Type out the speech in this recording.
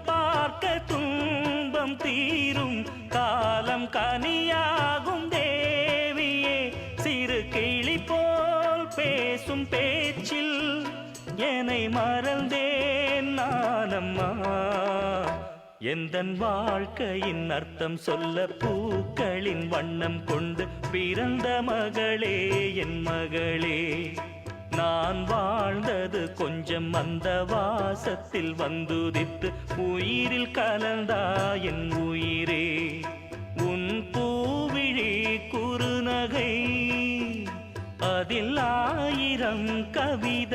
பார்க்க துன்பம் தீரும் காலம் கனியாகும் தேவியே சிறு கிளி போல் பேசும் பேச்சில் என்னை மறந்தேன் நானம்மா எந்தன் வாழ்க்கையின் அர்த்தம் சொல்ல பூக்களின் வண்ணம் கொண்டு பிறந்த மகளே என் மகளே நான் வாழ்ந்தது கொஞ்சம் அந்த வாசத்தில் வந்துதித்து உயிரில் கலந்தா என் உயிரே உன் பூவிழி குறுநகை அதில் 1000 கவிதை